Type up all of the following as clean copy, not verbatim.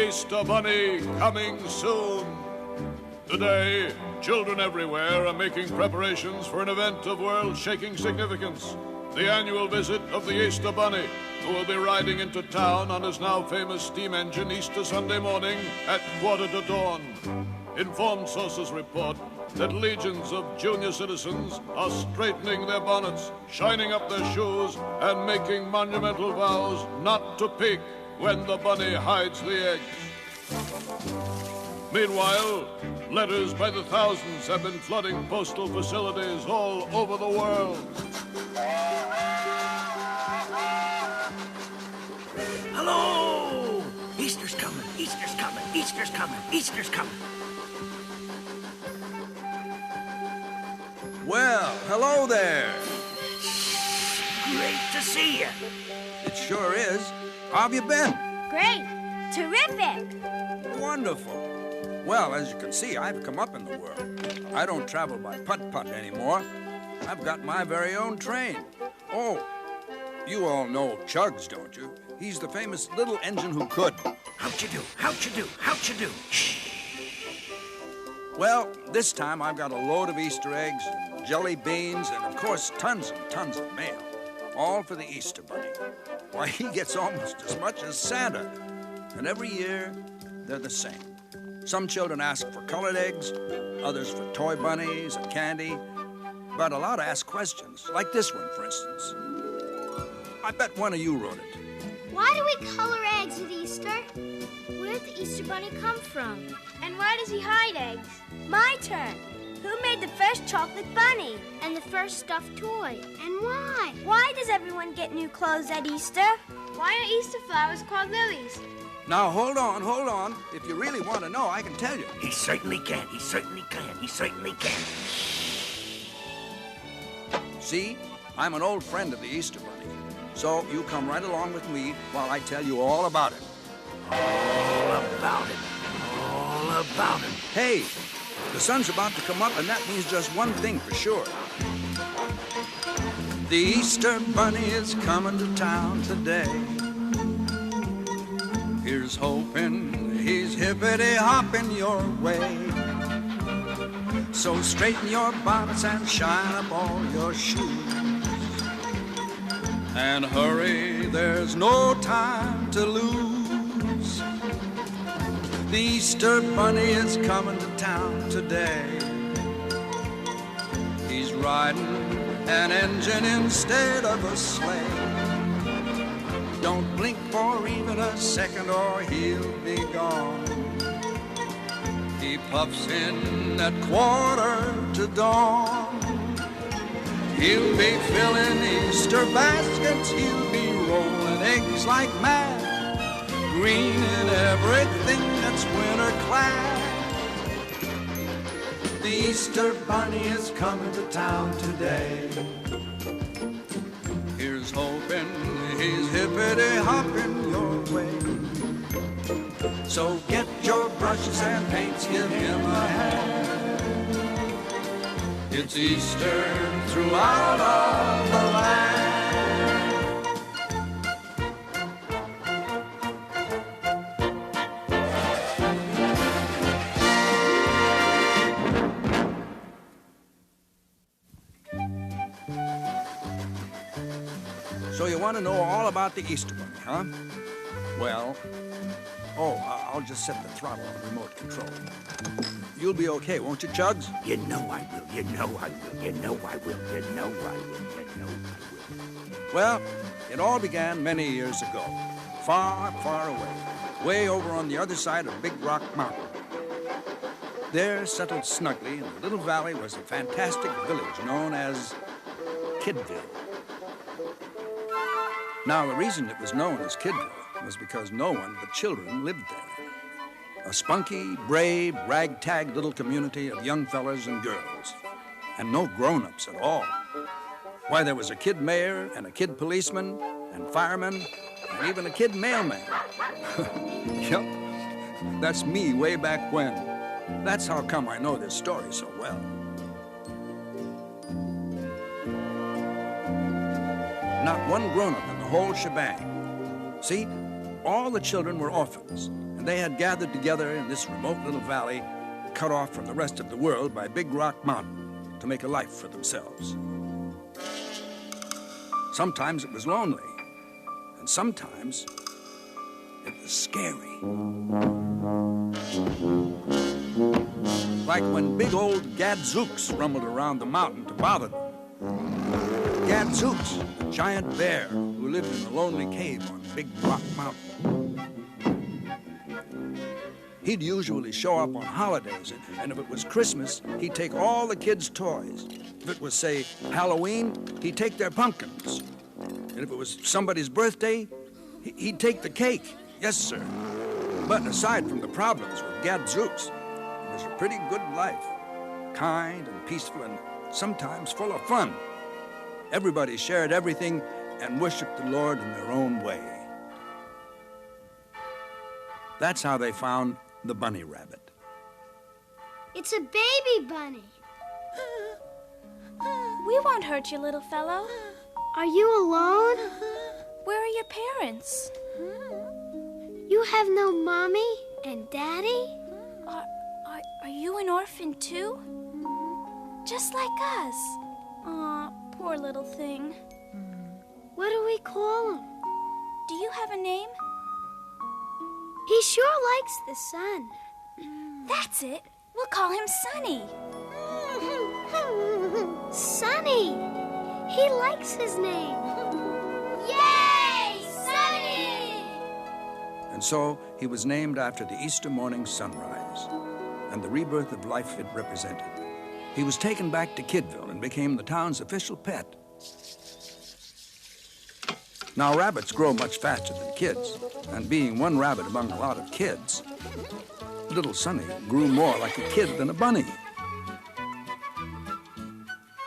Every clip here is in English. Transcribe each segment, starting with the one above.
Easter Bunny coming soon. Today, children everywhere are making preparations for an event of world-shaking significance. The annual visit of the Easter Bunny, who will be riding into town on his now famous steam engine Easter Sunday morning at dawn. Informed sources report that legions of junior citizens are straightening their bonnets, shining up their shoes, and making monumental vows not to peek when the bunny hides the eggs. Meanwhile, letters by the thousands have been flooding postal facilities all over the world. Hello! Easter's coming, Easter's coming, Easter's coming, Easter's coming. Well, hello there. Great to see you. It sure is. How have you been? Great. Terrific. Wonderful. Well, as you can see, I've come up in the world. I don't travel by putt-putt anymore. I've got my very own train. Oh, you all know Chugs, don't you? He's the famous little engine who could. How'd you do? How'd you do? How'd you do? Shh. Well, this time I've got a load of Easter eggs and jelly beans and, of course, tons and tons of mail. All for the Easter Bunny. Why, he gets almost as much as Santa. And every year, they're the same. Some children ask for colored eggs, others for toy bunnies and candy. But a lot ask questions, like this one, for instance. I bet one of you wrote it. Why do we color eggs at Easter? Where did the Easter Bunny come from? And why does he hide eggs? My turn. Who made the first chocolate bunny? And the first stuffed toy? And why? Why does everyone get new clothes at Easter? Why are Easter flowers called lilies? Now, hold on, hold on. If you really want to know, I can tell you. He certainly can, he certainly can, he certainly can. See, I'm an old friend of the Easter Bunny. So you come right along with me while I tell you all about it. All about it. All about it. Hey, the sun's about to come up, and that means just one thing for sure. The Easter Bunny is coming to town today. Here's hoping he's hippity-hopping your way. So straighten your bonnets and shine up all your shoes. And hurry, there's no time to lose. The Easter Bunny is coming to town today. He's riding an engine instead of a sleigh. Don't blink for even a second or he'll be gone. He puffs in at 2:45. He'll be filling Easter baskets, he'll be rolling eggs like mad, green in everything that's winter clad. The Easter Bunny is coming to town today. Here's hoping he's hippity-hopping your way. So get your brushes and paints, give him a hand. It's Easter throughout all the land. So you want to know all about the Easter Bunny, huh? Well, I'll just set the throttle on the remote control. You'll be okay, won't you, Chugs? You know I will, you know I will, you know I will, you know I will, you know I will. Well, it all began many years ago, far, far away, way over on the other side of Big Rock Mountain. There, settled snugly in a little valley, was a fantastic village known as Kidville. Now, the reason it was known as Kidville was because no one but children lived there. A spunky, brave, ragtag little community of young fellas and girls. And no grown-ups at all. Why, there was a kid mayor and a kid policeman and fireman and even a kid mailman. Yep, that's me way back when. That's how come I know this story so well. Not one grown-up in the whole shebang. See, all the children were orphans. And they had gathered together in this remote little valley, cut off from the rest of the world by Big Rock Mountain, to make a life for themselves. Sometimes it was lonely, and sometimes it was scary. Like when big old Gadzooks rumbled around the mountain to bother them. Gadzooks, a giant bear who lived in a lonely cave on Big Rock Mountain. He'd usually show up on holidays, and if it was Christmas, he'd take all the kids' toys. If it was, say, Halloween, he'd take their pumpkins. And if it was somebody's birthday, he'd take the cake. Yes, sir. But aside from the problems with Gadzooks, it was a pretty good life. Kind and peaceful and sometimes full of fun. Everybody shared everything and worshiped the Lord in their own way. That's how they found the bunny rabbit. It's a baby bunny. We won't hurt you, little fellow. Are you alone? Where are your parents? You have no mommy and daddy? Are you an orphan too? Just like us. Aw, poor little thing. What do we call him? Do you have a name? He sure likes the sun. That's it. We'll call him Sunny. Sunny! He likes his name. Yay! Sunny! And so he was named after the Easter morning sunrise and the rebirth of life it represented. He was taken back to Kidville and became the town's official pet. Now, rabbits grow much faster than kids, and being one rabbit among a lot of kids, little Sunny grew more like a kid than a bunny.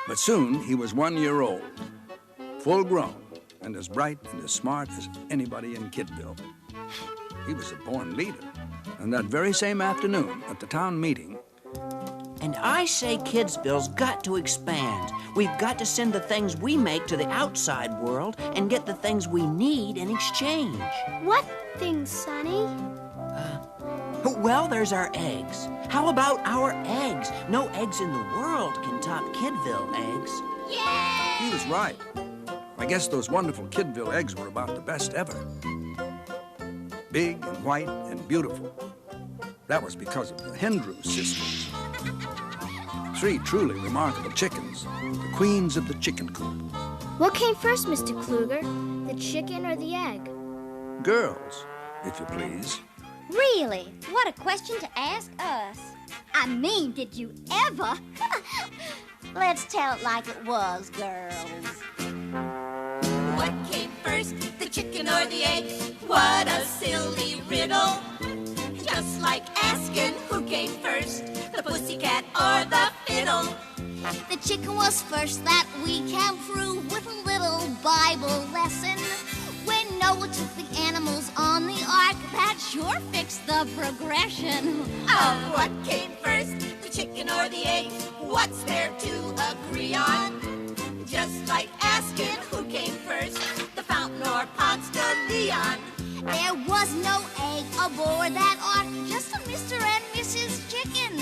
But soon he was 1 year old, full grown, and as bright and as smart as anybody in Kidville. He was a born leader, and that very same afternoon at the town meeting, and I say Kidsville's got to expand. We've got to send the things we make to the outside world and get the things we need in exchange. What things, Sonny? Well, there's our eggs. How about our eggs? No eggs in the world can top Kidville eggs. Yay! He was right. I guess those wonderful Kidville eggs were about the best ever. Big and white and beautiful. That was because of the Hendrew sisters. 3 truly remarkable chickens, the queens of the chicken coop. What came first, Mr. Kluger? The chicken or the egg? Girls, if you please. Really? What a question to ask us. I mean, did you ever? Let's tell it like it was, girls. What came first, the chicken or the egg? What a silly riddle. Just like asking who came first, the pussycat or the fiddle. The chicken was first, that we can prove with a little Bible lesson. When Noah took the animals on the ark, that sure fixed the progression. Of what came first, the chicken or the egg? What's there to agree on? Just like asking who came first, the fountain or Ponce de Leon. There was no egg aboard that ark, just a Mr. and Mrs. Chicken.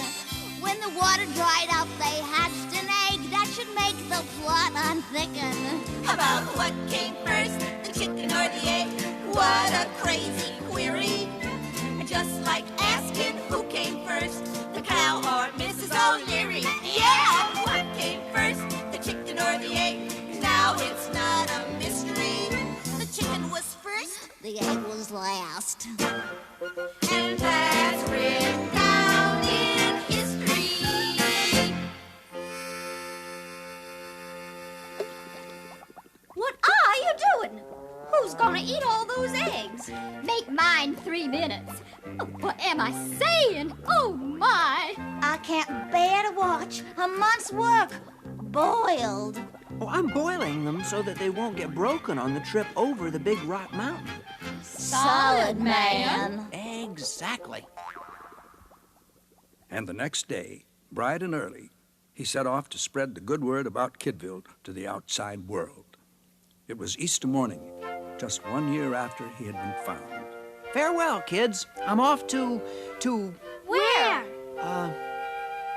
When the water dried up, they hatched an egg that should make the plot unthicken. About what came first, the chicken or the egg? What a crazy query. Just like asking who came first, the cow or Mrs. O'Leary. Yeah! What came first, the chicken or the egg? Now it's not a mystery. The chicken was first, the egg was last. And that's written down in history. What are you doing? Who's gonna eat all those eggs? Make mine 3 minutes. Oh, what am I saying? Oh, my. I can't bear to watch a month's work boiled. Oh, I'm boiling them so that they won't get broken on the trip over the Big Rock Mountain. Solid, man. Exactly. And the next day, bright and early, he set off to spread the good word about Kidville to the outside world. It was Easter morning, just 1 year after he had been found. Farewell, kids. I'm off to... Where?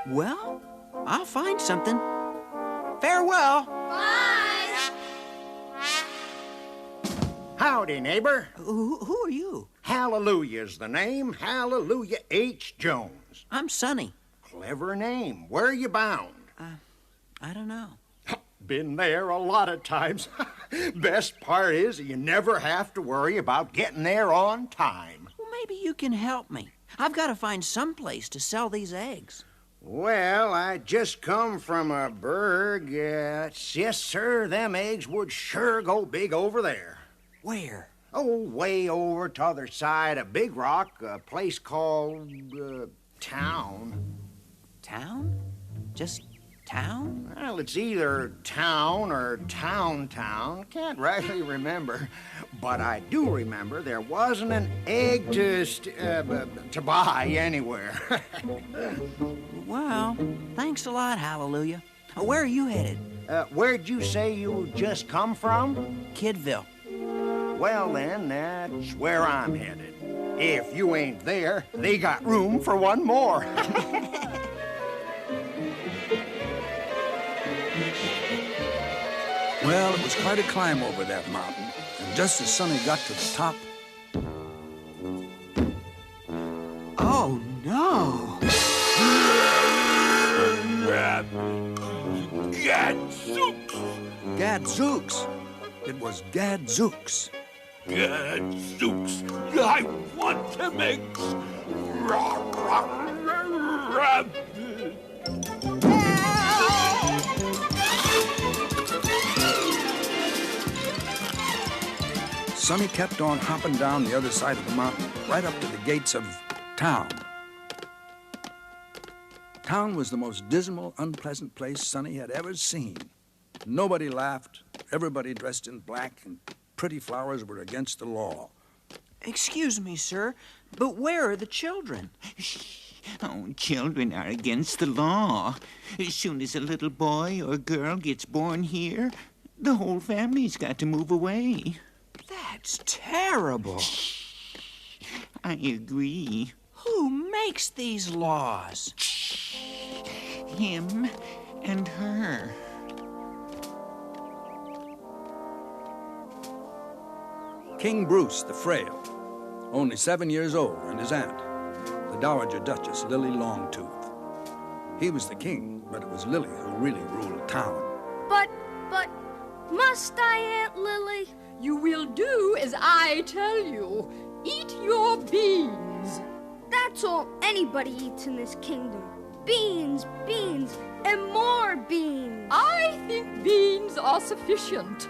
Well, I'll find something. Farewell. Bye. Howdy, neighbor. Who are you? Hallelujah's the name. Hallelujah H. Jones. I'm Sonny. Clever name. Where are you bound? I don't know. Been there a lot of times. Best part is you never have to worry about getting there on time. Well, maybe you can help me. I've got to find some place to sell these eggs. Well, I just come from a burg. Yes, sir, them eggs would sure go big over there. Where? Oh, way over t'other side of Big Rock, a place called, Town. Town? Just town? Well, it's either town or town. Can't rightly remember. But I do remember there wasn't an egg to buy anywhere. Well, thanks a lot, Hallelujah. Where are you headed? Where'd you say you just come from? Kidville. Well, then, that's where I'm headed. If you ain't there, they got room for one more. Well, it was quite a climb over that mountain, and just as Sonny got to the top... Oh, no! Gadzooks! Gadzooks! It was Gadzooks. Gadzooks! I want to make rabbit. Sonny kept on hopping down the other side of the mountain, right up to the gates of Town. Town was the most dismal, unpleasant place Sonny had ever seen. Nobody laughed, everybody dressed in black, and pretty flowers were against the law. Excuse me, sir, but where are the children? Oh, children are against the law. As soon as a little boy or girl gets born here, the whole family's got to move away. That's terrible. I agree. Who makes these laws? Him and her. King Bruce the Frail, only 7 years old, and his aunt, the Dowager Duchess Lily Longtooth. He was the king, but it was Lily who really ruled town. But, must I, Aunt Lily? You will do as I tell you. Eat your beans. That's all anybody eats in this kingdom. Beans, and more beans. I think beans are sufficient.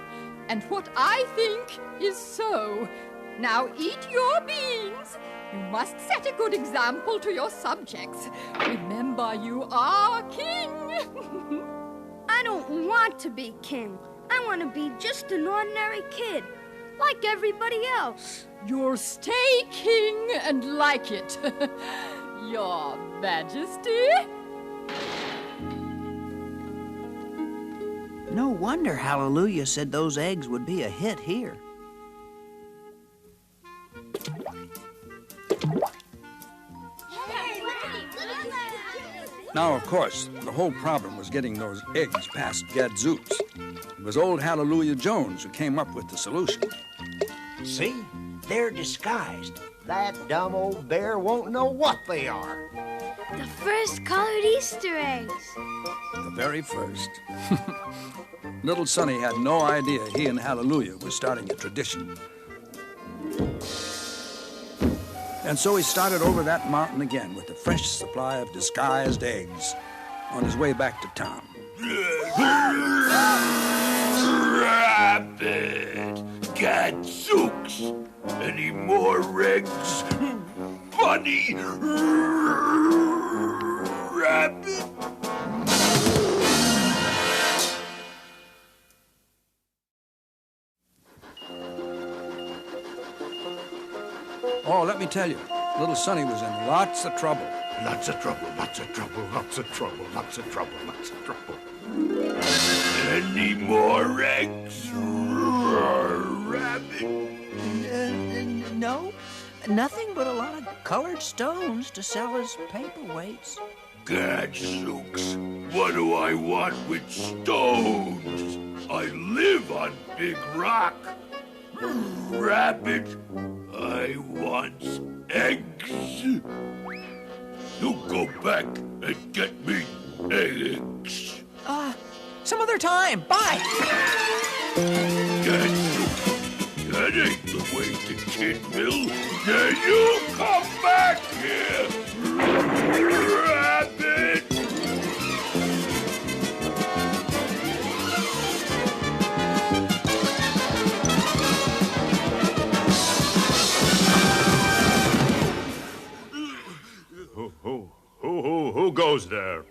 And what I think is so. Now eat your beans. You must set a good example to your subjects. Remember, you are king. I don't want to be king. I want to be just an ordinary kid, like everybody else. You'll stay king and like it. Your Majesty. No wonder Hallelujah said those eggs would be a hit here. Now, of course, the whole problem was getting those eggs past Gadzooks. It was old Hallelujah Jones who came up with the solution. See? They're disguised. That dumb old bear won't know what they are. The first colored Easter eggs. The very first. Little Sonny had no idea he and Hallelujah were starting a tradition. And so he started over that mountain again with a fresh supply of disguised eggs on his way back to town. Rabbit! Gadzooks! Any more eggs? Bunny! Rabbit! Oh, let me tell you, little Sonny was in lots of trouble. Lots of trouble, lots of trouble, lots of trouble, lots of trouble, lots of trouble. Any more eggs? Rabbit? No, Nothing but a lot of colored stones to sell as paperweights. Gadzooks, what do I want with stones? I live on Big Rock. Rabbit, I want eggs. You go back and get me eggs. Some other time. Bye. Gadzooks, that ain't the way to Kidville. Then you come back here, Rabbit. Who goes there?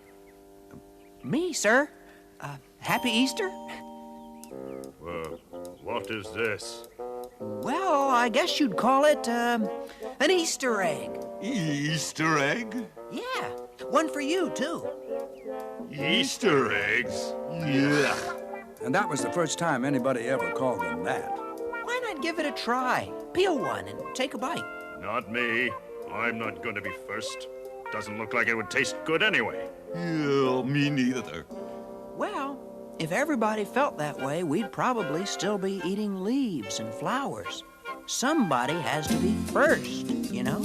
Me, sir. Happy Easter? What is this? Well, I guess you'd call it, an Easter egg. Easter egg? Yeah, one for you, too. Easter eggs? Yeah. And that was the first time anybody ever called them that. Why not give it a try? Peel one and take a bite. Not me. I'm not going to be first. Doesn't look like it would taste good anyway. Yeah, me neither. Well, if everybody felt that way, we'd probably still be eating leaves and flowers. Somebody has to be first, you know?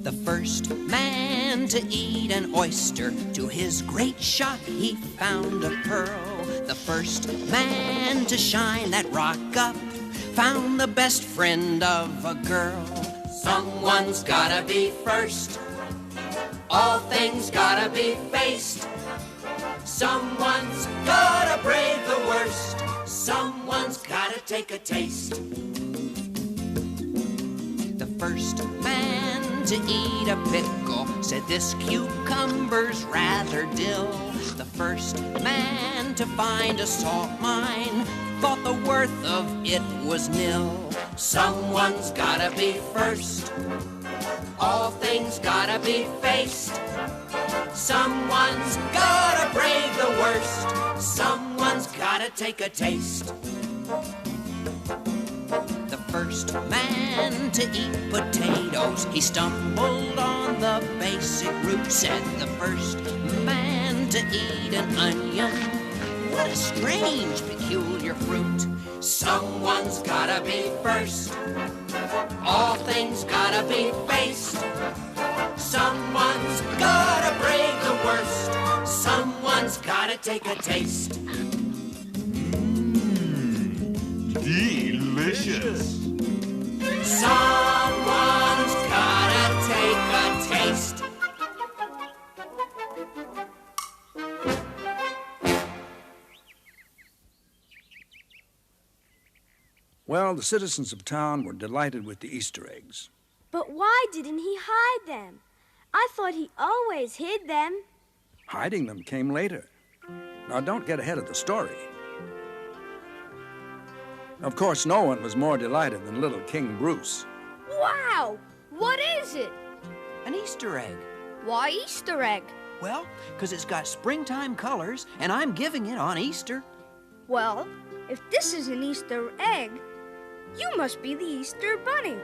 The first man to eat an oyster, to his great shock he found a pearl. The first man to shine that rock up found the best friend of a girl. Someone's gotta be first. All things gotta be faced. Someone's gotta brave the worst. Someone's gotta take a taste. The first man to eat a pickle said this cucumber's rather dill. The first man to find a salt mine thought the worth of it was nil. Someone's gotta be first. All things gotta be faced. Someone's gotta brave the worst. Someone's gotta take a taste. The first man to eat potatoes, he stumbled on the basic root. Said the first man to eat an onion, what a strange, peculiar fruit. Someone's gotta be first. All things gotta be faced. Someone's gotta brave the worst. Someone's gotta take a taste. Delicious. Someone's gotta take a taste. Well, the citizens of town were delighted with the Easter eggs. But why didn't he hide them? I thought he always hid them. Hiding them came later. Now, don't get ahead of the story. Of course, no one was more delighted than little King Bruce. Wow! What is it? An Easter egg. Why Easter egg? Well, 'cause it's got springtime colors, and I'm giving it on Easter. Well, if this is an Easter egg, you must be the Easter Bunny.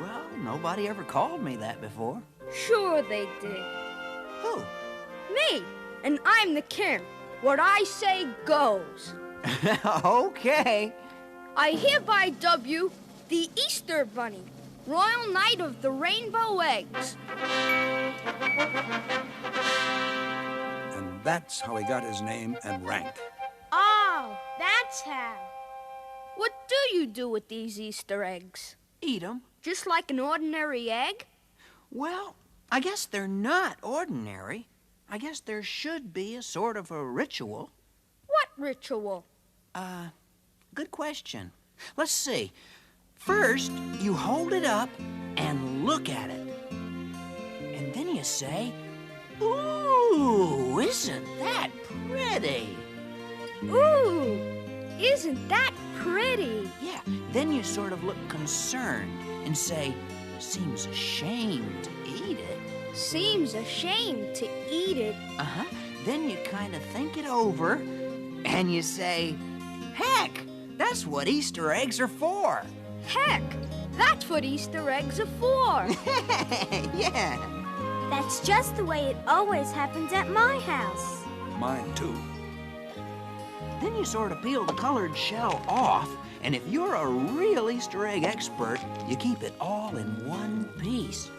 Well, nobody ever called me that before. Sure they did. Who? Me. And I'm the king. What I say goes. Okay. I hereby dub you the Easter Bunny, Royal Knight of the Rainbow Eggs. And that's how he got his name and rank. Oh, that's how. What do you do with these Easter eggs? Eat 'em. Just like an ordinary egg? Well, I guess they're not ordinary. I guess there should be a sort of a ritual. What ritual? Good question. Let's see. First, you hold it up and look at it. And then you say, "Ooh, isn't that pretty?" Ooh, isn't that pretty? Yeah, then you sort of look concerned and say, "Seems a shame to eat it." Seems a shame to eat it. Uh-huh. Then you kind of think it over and you say, "Heck, that's what Easter eggs are for." Heck, That's what Easter eggs are for. Yeah. That's just the way it always happens at my house. Mine, too. Then you sort of peel the colored shell off, and if you're a real Easter egg expert, you keep it all in one piece.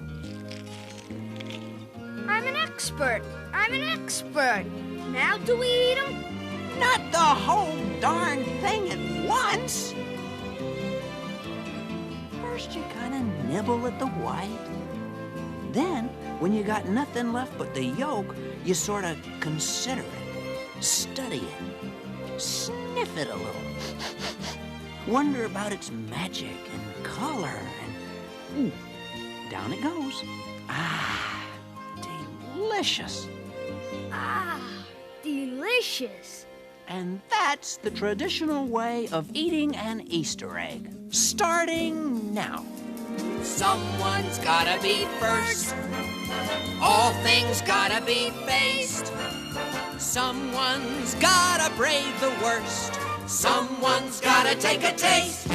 I'm an expert. I'm an expert. Now do we eat them? Not the whole darn thing at once. First, you kind of nibble at the white. Then, when you got nothing left but the yolk, you sort of consider it, study it, sniff it a little, wonder about its magic and color, and down it goes. Ah, delicious. Ah, delicious. And that's the traditional way of eating an Easter egg, starting now. Someone's gotta be first. All things gotta be faced. Someone's gotta brave the worst. Someone's gotta take a taste.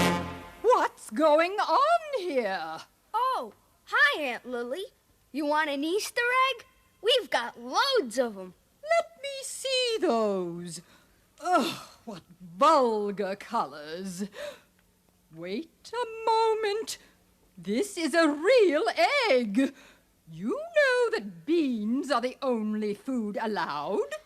What's going on here? Oh, hi, Aunt Lily. You want an Easter egg? We've got loads of them. Let me see those. Ugh, what vulgar colors. Wait a moment. This is a real egg. You know that beans are the only food allowed?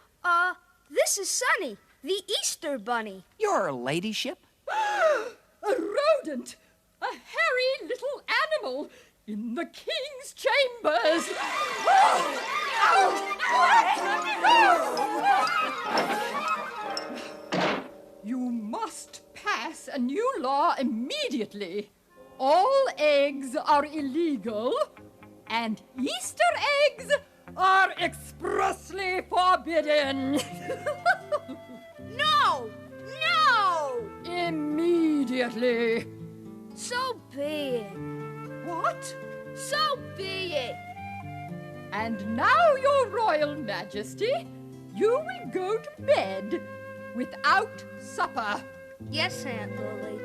This is Sunny, the Easter Bunny. Your ladyship? A rodent! A hairy little animal in the king's chambers! You must pass a new law immediately. All eggs are illegal, and Easter eggs are expressly forbidden. No! No! Immediately. So be it. What? So be it. And now, Your Royal Majesty, you will go to bed without supper. Yes, Aunt Lily.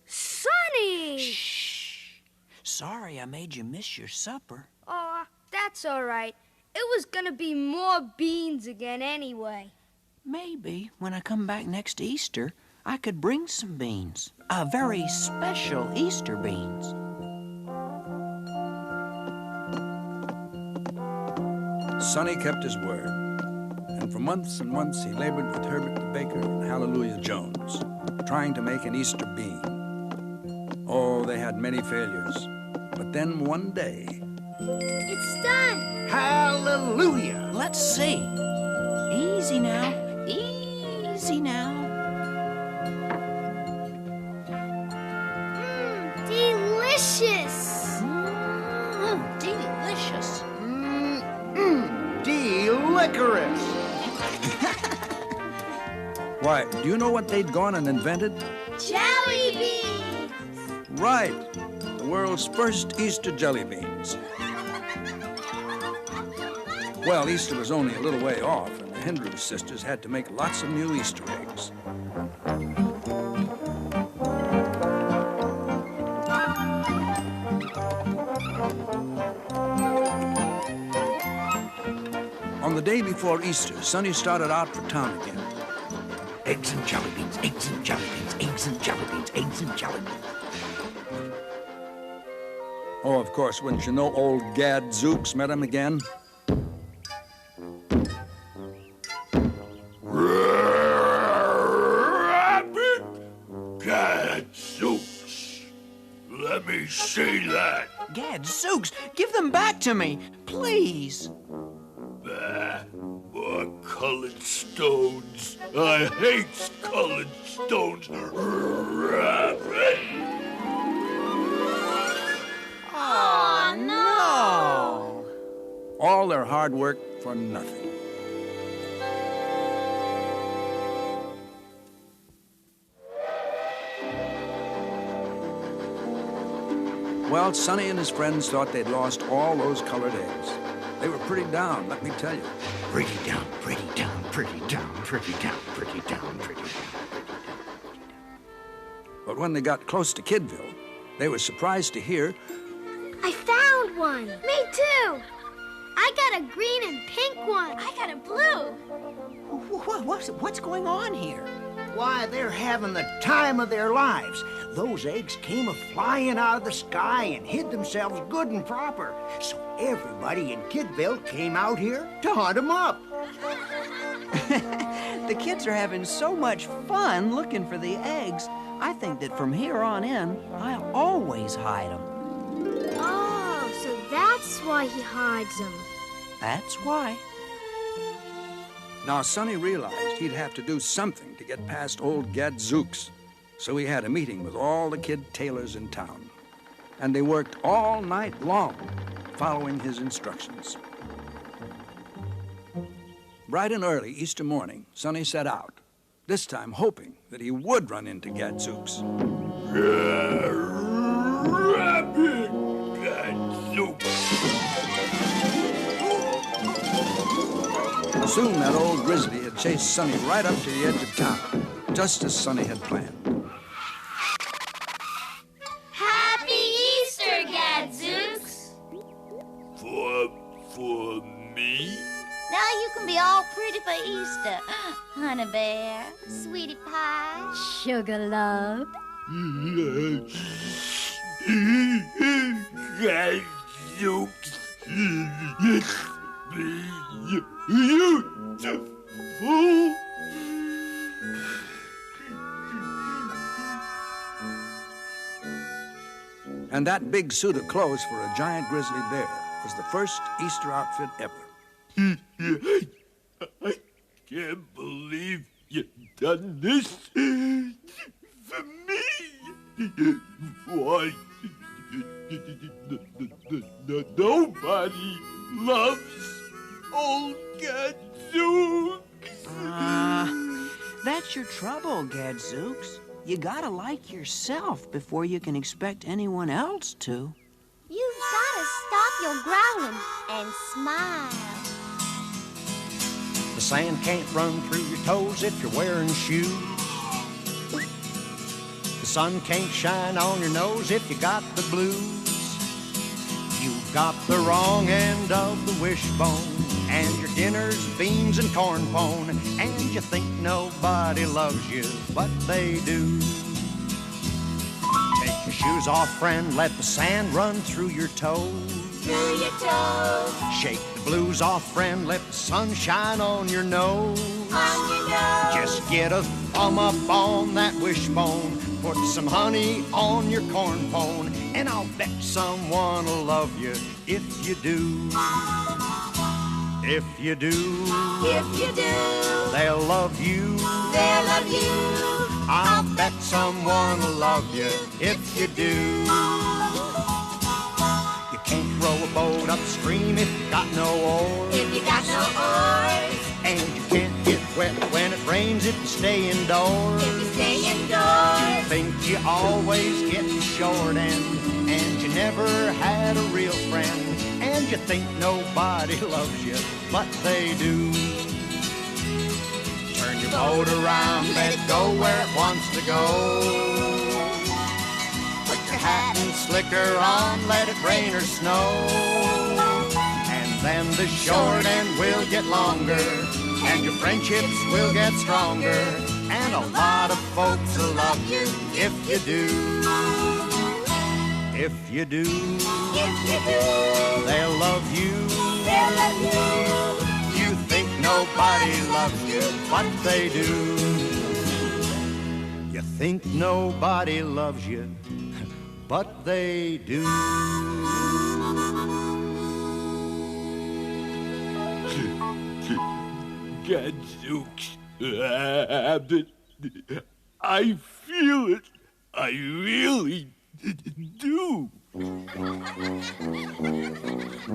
Sunny! Shh. Sorry I made you miss your supper. Oh, that's all right. It was gonna be more beans again anyway. Maybe when I come back next Easter, I could bring some beans. Very special Easter beans. Sonny kept his word, and for months and months he labored with Herbert the baker and Hallelujah Jones, trying to make an Easter bean. Oh, they had many failures, but then one day... It's done! Hallelujah! Let's see. Easy now. Easy now. Delicious! Delicious. Delicorous! Why, do you know what they'd gone and invented? Jelly beans! Right, the world's first Easter jelly beans. Well, Easter was only a little way off, and the Hindrew sisters had to make lots of new Easter eggs. On the day before Easter, Sonny started out for town again. Eggs and jelly beans, eggs and jelly beans, eggs and jelly beans, eggs and jelly beans. Oh, of course, wouldn't you know, old Gadzooks met him again? Rabbit! Gadzooks! Let me see that. Gadzooks, give them back to me, please. More colored stones. I hate colored stones. Rabbit! Oh, no! All their hard work for nothing. Well, Sonny and his friends thought they'd lost all those colored eggs. They were pretty down, let me tell you. Pretty down, pretty down, pretty down, pretty down, pretty down, pretty down. But when they got close to Kidville, they were surprised to hear, I found one. Me too. I got a green and pink one. I got a blue. What's going on here? Why, they're having the time of their lives. Those eggs came a-flying out of the sky and hid themselves good and proper. So everybody in Kidville came out here to hunt them up. The kids are having so much fun looking for the eggs. I think that from here on in, I'll always hide them. Oh, so that's why he hides them. That's why. now Sonny realized he'd have to do something to get past old Gadzooks. So he had a meeting with all the kid tailors in town. And they worked all night long, following his instructions. Bright and early Easter morning, Sonny set out, this time hoping that he would run into Gadzooks. Rapid Gadzooks! Soon that old grizzly had chased Sonny right up to the edge of town, just as Sonny had planned. Happy Easter, Gadzooks! For me? Now you can be all pretty for Easter. Honey Bear, Sweetie Pie, Sugar Love. Gadzooks. It's beautiful. And that big suit of clothes for a giant grizzly bear was the first Easter outfit ever. I can't believe you've done this for me. Why, nobody loves old Gadzooks. That's your trouble, Gadzooks. You gotta like yourself before you can expect anyone else to. You've gotta stop your growling and smile. The sand can't run through your toes if you're wearing shoes. The sun can't shine on your nose if you got the blues. You've got the wrong end of the wishbone, and your dinner's beans and corn pone, and you think nobody loves you, but they do. Take your shoes off, friend, let the sand run through your toes. Through your toes. Shake the blues off, friend, let the sun shine on your nose. On your nose. Just get a thumb up on that wishbone, put some honey on your corn pone, and I'll bet someone will love you if you do. If you do, If you do, they'll love you. they'll love you. I'll bet someone will love you if you do. You can't row a boat upstream if you got no oars. If you got no oars. And you can't get wet when it rains if you stay indoors. If you stay You indoors. think you always get the short end, and you never had a real friend, and you think nobody loves you, but they do. Turn your boat around, let it go where it wants to go. Put your hat and slicker on, let it rain or snow. And then the short end will get longer, and your friendships will get stronger, and a lot of folks will love you if you do. If you do, If you do, they'll love you. they'll love you. You think nobody loves you, but they do. You think nobody loves you, but they do. Gadzooks. I feel it. I really do.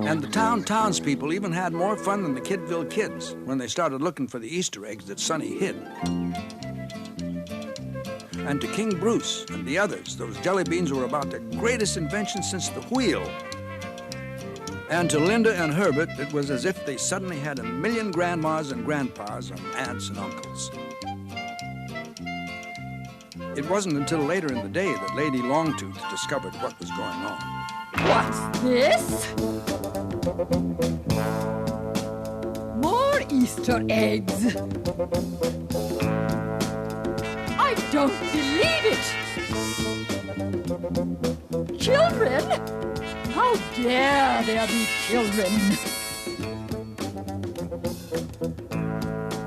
And the townspeople even had more fun than the Kidville kids when they started looking for the Easter eggs that Sonny hid. And to King Bruce and the others, those jelly beans were about the greatest invention since the wheel. And to Linda and Herbert, it was as if they suddenly had a million grandmas and grandpas and aunts and uncles. It wasn't until later in the day that Lady Longtooth discovered what was going on. What's this? More Easter eggs. I don't believe it. Children? How dare there be children?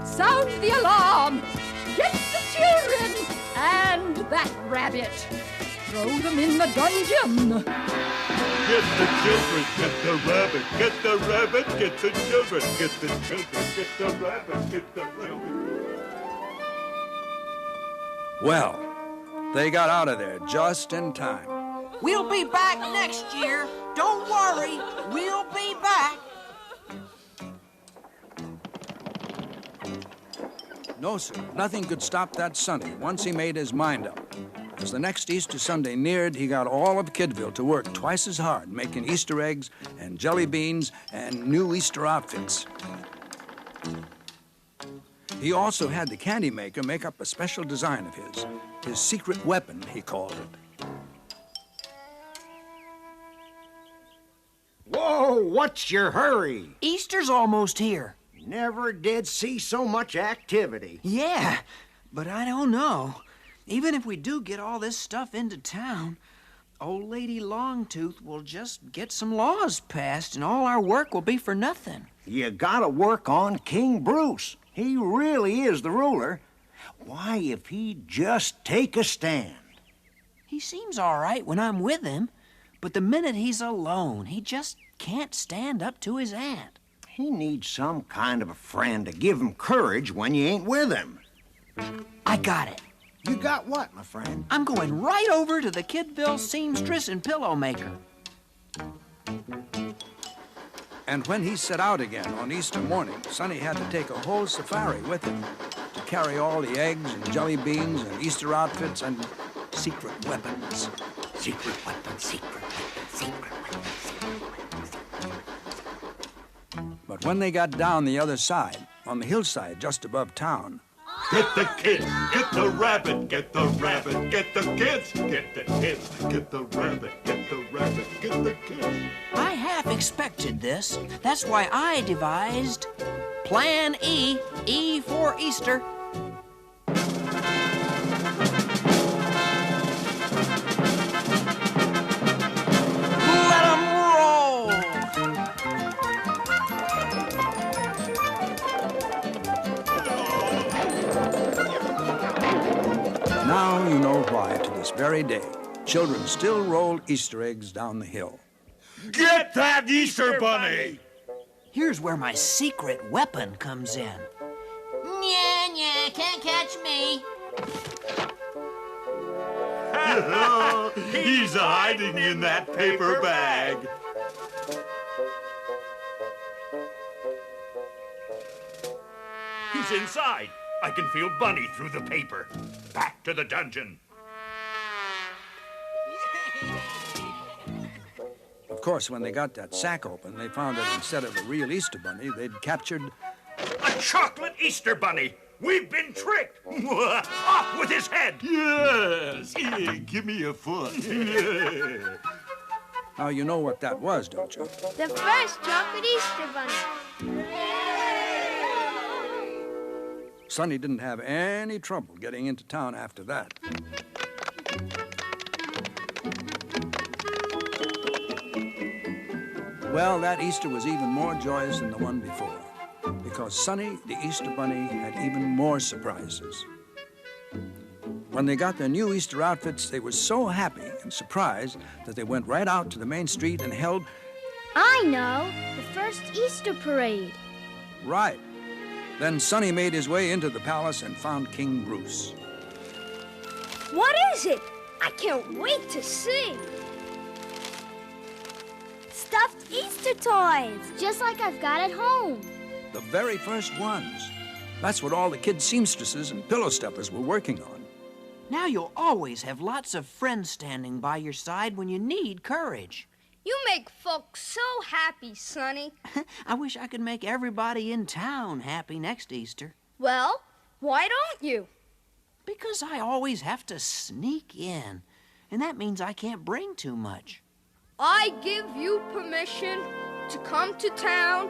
Sound the alarm! Get the children and that rabbit. Throw them in the dungeon. Get the children, get the rabbit, get the rabbit, get the children, get the children, get the rabbit, get the rabbit. Well, they got out of there just in time. We'll be back next year. Don't worry, we'll be back. No, sir, nothing could stop that Sonny once he made his mind up. As the next Easter Sunday neared, he got all of Kidville to work twice as hard, making Easter eggs and jelly beans and new Easter outfits. He also had the candy maker make up a special design of his secret weapon, he called it. Whoa, what's your hurry? Easter's almost here. Never did see so much activity. Yeah, but I don't know. Even if we do get all this stuff into town, old Lady Longtooth will just get some laws passed and all our work will be for nothing. You gotta work on King Bruce. He really is the ruler. Why, if he'd just take a stand. He seems all right when I'm with him, but the minute he's alone, he just can't stand up to his aunt. He needs some kind of a friend to give him courage when you ain't with him. I got it. You got what, my friend? I'm going right over to the Kidville seamstress and pillow maker. And when he set out again on Easter morning, Sonny had to take a whole safari with him to carry all the eggs and jelly beans and Easter outfits and secret weapons. Secret weapons, secret weapons, secret weapons, secret weapons. But when they got down the other side, on the hillside just above town, Get the kids, get the rabbit, get the rabbit, get the kids, get the kids, get the rabbit, get the rabbit, get the kids. I half expected this. That's why I devised Plan E, E for Easter. Let 'em roll! now you know why, to this very day, children still roll Easter eggs down the hill. Get that Easter bunny! Here's where my secret weapon comes in. Nya, can't catch me. He's hiding in that paper bag. He's inside. I can feel Bunny through the paper. Back to the dungeon. Of course, when they got that sack open, they found that instead of a real Easter bunny, they'd captured A chocolate Easter bunny. We've been tricked. Off with his head. Yes. Here, give me a foot. Now you know what that was, don't you? The first chocolate Easter bunny. Sonny didn't have any trouble getting into town after that. Well, that Easter was even more joyous than the one before, because Sonny, the Easter Bunny, had even more surprises. When they got their new Easter outfits, they were so happy and surprised that they went right out to the main street and held... I know, the first Easter parade. Right. Then Sonny made his way into the palace and found King Bruce. What is it? I can't wait to see. Stuffed Easter toys, just like I've got at home. The very first ones. That's what all the kid seamstresses and pillow stuffers were working on. Now you'll always have lots of friends standing by your side when you need courage. You make folks so happy, Sonny. I wish I could make everybody in town happy next Easter. Well, why don't you? Because I always have to sneak in, and that means I can't bring too much. I give you permission to come to town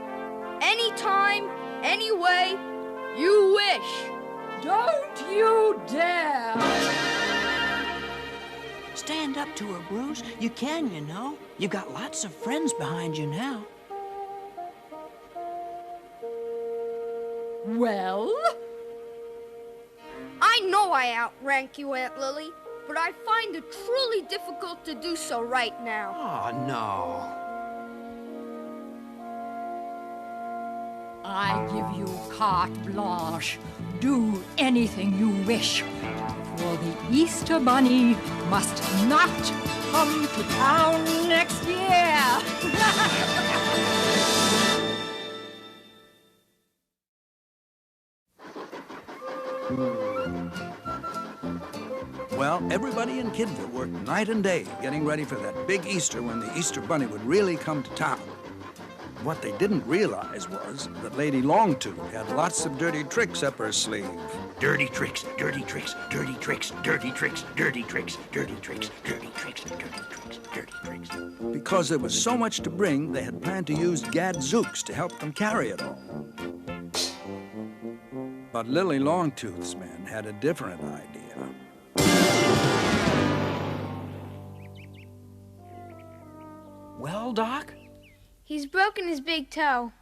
anytime, any way you wish. Don't you dare! Stand up to her, Bruce. You can, you know. You've got lots of friends behind you now. Well? I know I outrank you, Aunt Lily, but I find it truly difficult to do so right now. Oh, no. I give you carte blanche. Do anything you wish. For the Easter Bunny must not come to town next year. Well, everybody in Kidville worked night and day getting ready for that big Easter when the Easter Bunny would really come to town. What they didn't realize was that Lady Longtooth had lots of dirty tricks up her sleeve. Dirty tricks, dirty tricks, dirty tricks, dirty tricks, dirty tricks, dirty tricks, dirty tricks, dirty tricks, dirty tricks. Because there was so much to bring, they had planned to use gadzooks to help them carry it all. But Lily Longtooth's men had a different idea. Well, Doc? He's broken his big toe.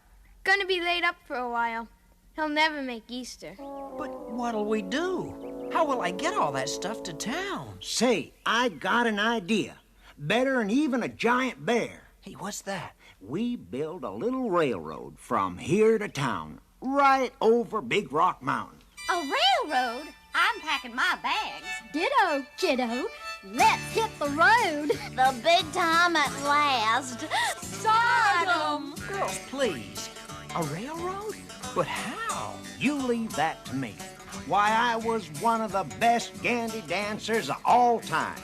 Gonna be laid up for a while. He'll never make Easter. But what'll we do? How will I get all that stuff to town? Say, I got an idea. Better than even a giant bear. Hey, what's that? We build a little railroad from here to town, right over Big Rock Mountain. A railroad? I'm packing my bags. Ditto, kiddo. Let's hit the road. The big time at last. Stardom! Girls, please. A railroad? But how? You leave that to me. Why, I was one of the best gandy dancers of all time.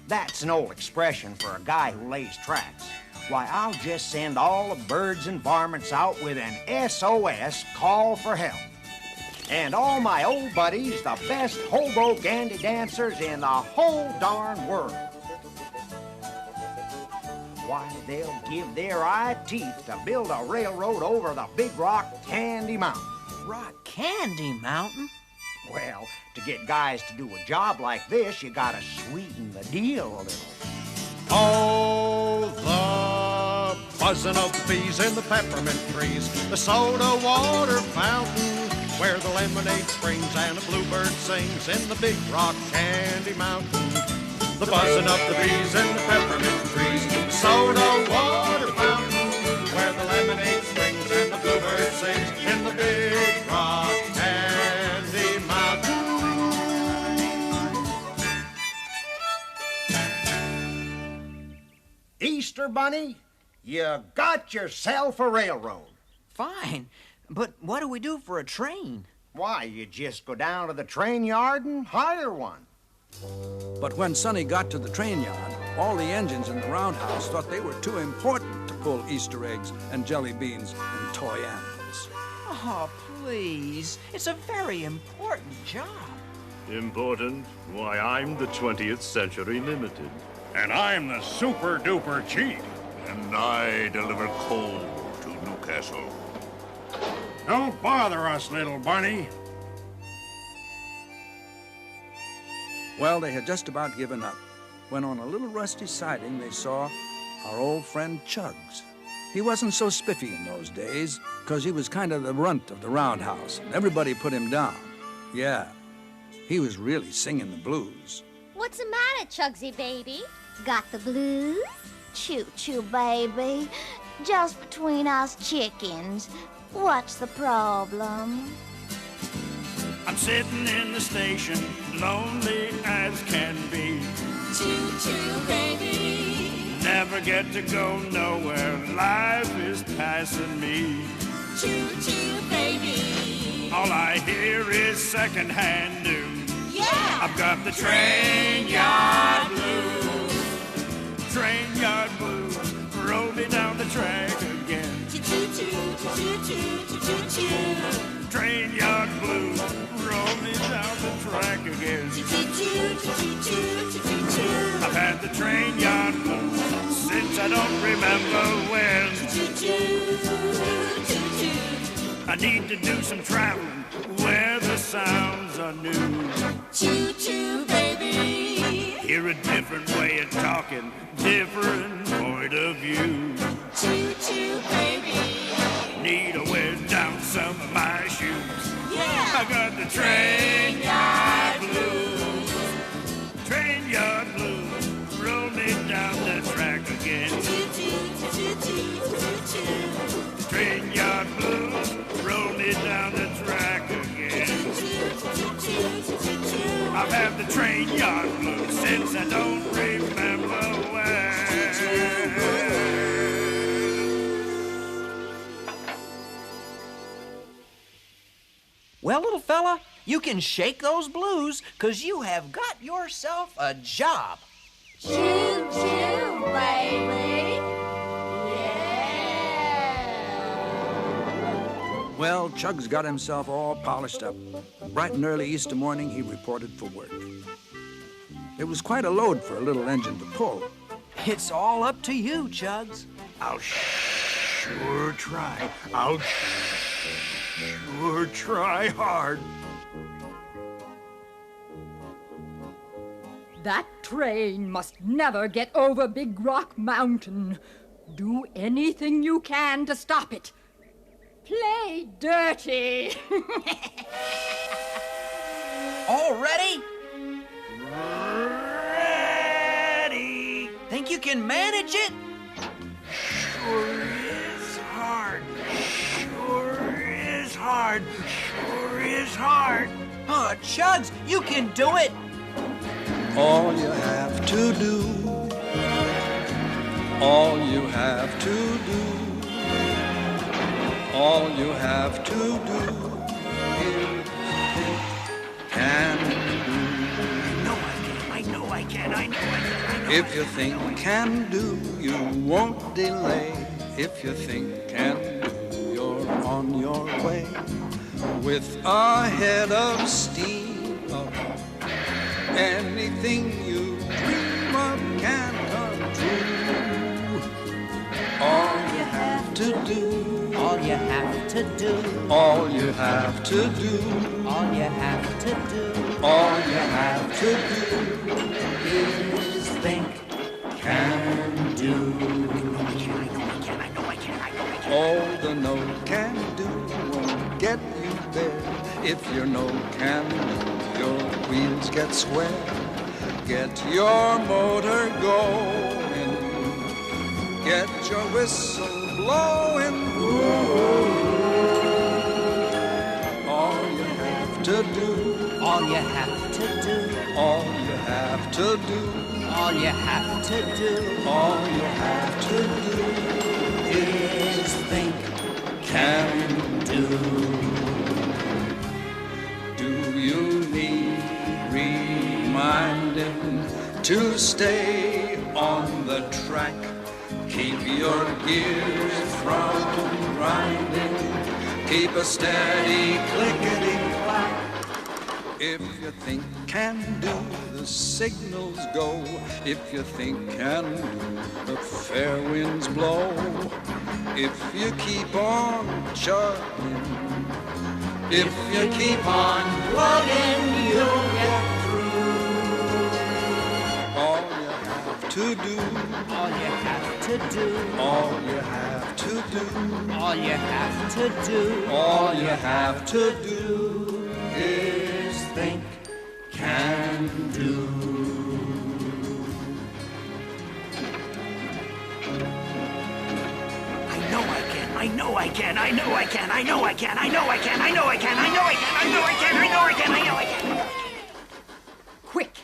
That's an old expression for a guy who lays tracks. Why, I'll just send all the birds and varmints out with an SOS call for help. And all my old buddies, the best hobo gandy dancers in the whole darn world. Why, they'll give their eye teeth to build a railroad over the Big Rock Candy Mountain. Rock Candy Mountain? Well, to get guys to do a job like this, you gotta sweeten the deal a little. Oh, the buzzing of the bees in the peppermint trees, the soda water fountain, where the lemonade springs and a bluebird sings in the Big Rock Candy Mountain. The buzzing of the bees in the peppermint trees, the soda water fountain, where the lemonade springs and the bluebird sings in the Big Rock Candy Mountain. Easter Bunny, you got yourself a railroad. Fine, but what do we do for a train? Why, you just go down to the train yard and hire one. But when Sonny got to the train yard, all the engines in the roundhouse thought they were too important to pull Easter eggs and jelly beans and toy animals. Oh, please. It's a very important job. Important? Why, I'm the 20th Century Limited. And I'm the super-duper chief. And I deliver coal to Newcastle. Don't bother us, little bunny. Well, they had just about given up when on a little rusty siding they saw our old friend Chugs. He wasn't so spiffy in those days, because he was kind of the runt of the roundhouse, and everybody put him down. Yeah, he was really singing the blues. What's the matter, Chugsy baby? Got the blues? Choo-choo, baby. Just between us chickens. What's the problem? I'm sitting in the station, lonely as can be. Choo-choo, baby. Never get to go nowhere, life is passing me. Choo-choo, baby. All I hear is secondhand news. Yeah! I've got the train yard blues. Train yard the track again. Choo-choo-choo-choo-choo-choo-choo-choo. Train yard blues, roll me down the track again. Choo-choo-choo-choo-choo-choo-choo. I've had the train yard blues since I don't remember when. Choo-choo-choo-choo-choo. I need to do some traveling where the sounds are new. Choo-choo, baby. Hear a different way of talking, different point of view. Choo-choo, baby. Need to wear down some of my shoes. Yeah. I got the train yard blues. Train yard blues. Roll me down the track again. Choo-choo-choo-choo-choo-choo. Train yard blues. Roll me down the track again. I've had the train yard blues since I don't remember when. Well, little fella, you can shake those blues, 'cause you have got yourself a job. Choo-choo, baby. Well, Chug's got himself all polished up. Bright and early Easter morning, he reported for work. It was quite a load for a little engine to pull. It's all up to you, Chugs. I'll sure try. I'll sure try hard. That train must never get over Big Rock Mountain. Do anything you can to stop it. Play dirty. All ready? Ready. Think you can manage it? Sure is hard. Sure is hard. Sure is hard. Oh, Chugs, you can do it. All you have to do, all you have to do, all you have to do is can do. I know I can. If you think can do, you won't delay. If you think can do, you're on your way. With a head of steam, anything you dream of can come true. All you have to do, all you have to do, all you have to do, all you have to do, all you have to do is think, can do. All the no can do won't get you there. If you're no can do, your wheels get square. Get your motor going. Get your whistle blowing. All you have to do, all you have to do, all you have to do, all you have to do, all you have to do is think, can do. Do you need reminding to stay on the track? Keep your gears from grinding. Keep a steady clickety-clack. If you think can do, the signals go. If you think can do, the fair winds blow. If you keep on chugging, if you keep on plugging, you'll get through. All you have to do, all you have to do, all you have to do, all you have to do, all you have to do is think, can do. I know I can. I know I can. I know I can. I know I can. I know I can. I know I can. I know I can. I know I can. I know I can. Quick,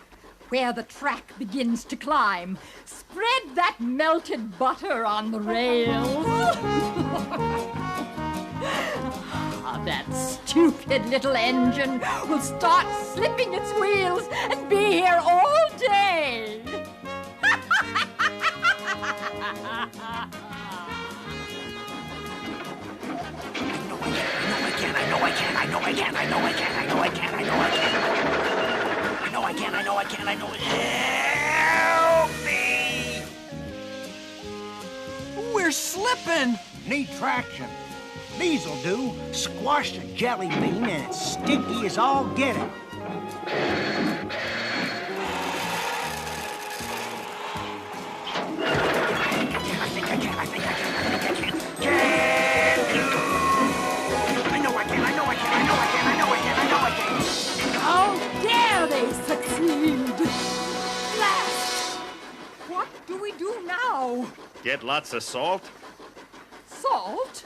where the track begins to climb, spread that melted butter on the rails. That stupid little engine will start slipping its wheels and be here all day. I know I can, I know I can, I know I can, I know I can, I know I can. I know I can, I know I can, I know I can. Help me! We're slipping. Need traction. These'll do. Squash the jelly bean and it's sticky as all get it. How dare they succeed! Blast! What do we do now? Get lots of salt Salt?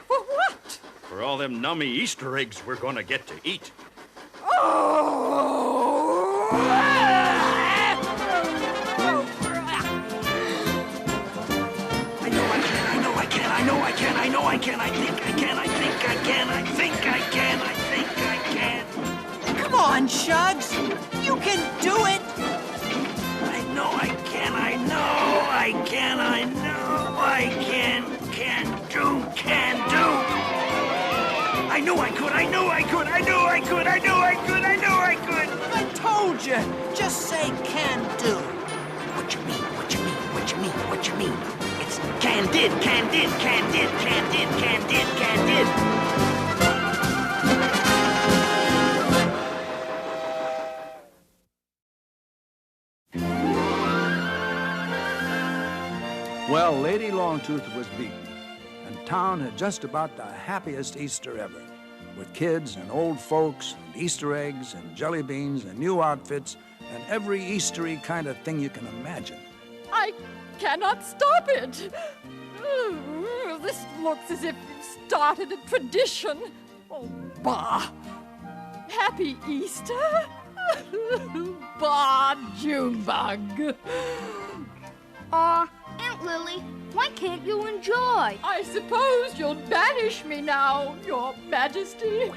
For what? for all them nummy Easter eggs we're gonna get to eat. Oh! I know I can, I know I can, I know I can, I know I can, I think I can, I think I can, I think I can, I think I can. Come on, Shugs. You can do it. I know I can, I know I can, I know I can do. I knew I could, I knew I could, I knew I could, I knew I could, I knew I could. I told you. Just say can do. What you mean, what you mean, what you mean, what you mean? It's candid, candid, candid, candid, candid, candid. Well, Lady Longtooth was beaten, and town had just about the happiest Easter ever, with kids and old folks and Easter eggs and jelly beans and new outfits and every Eastery kind of thing you can imagine. I cannot stop it. This looks as if it started a tradition. Oh, bah. Happy Easter. Bah, Junebug. Aunt Lily, why can't you enjoy? I suppose you'll banish me now, Your Majesty.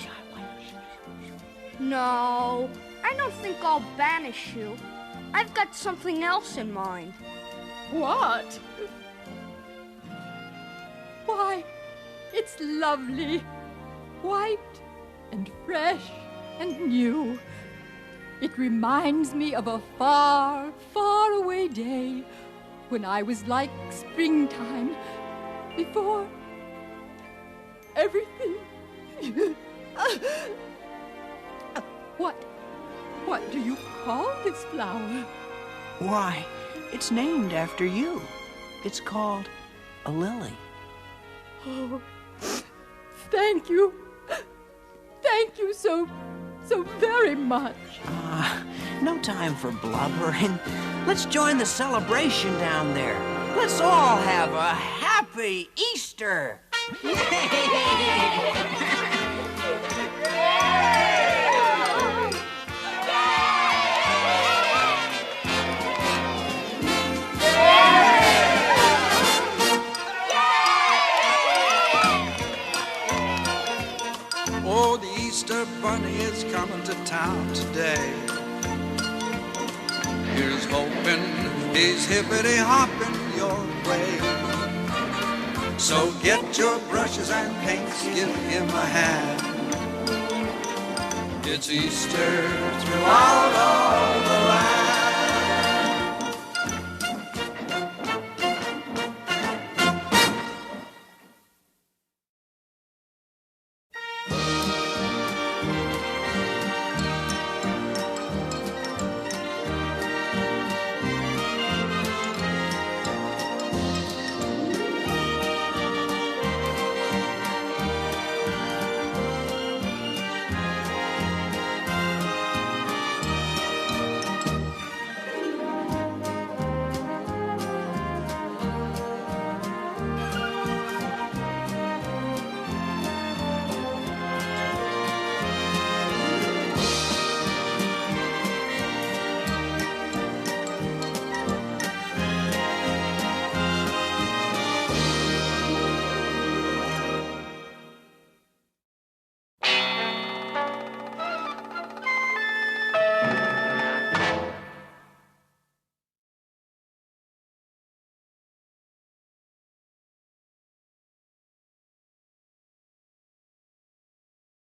No, I don't think I'll banish you. I've got something else in mind. What? Why, it's lovely. White and fresh and new. It reminds me of a far, far away day when I was like springtime, before everything. What do you call this flower? Why, it's named after you. It's called a lily. Oh, thank you. Thank you so very much. No time for blubbering. Let's join the celebration down there. Let's all have a happy Easter. Oh, the Easter Bunny is coming to town today. Here's hoping he's hippity-hopping your way. So get your brushes and paints, give him a hand. It's Easter throughout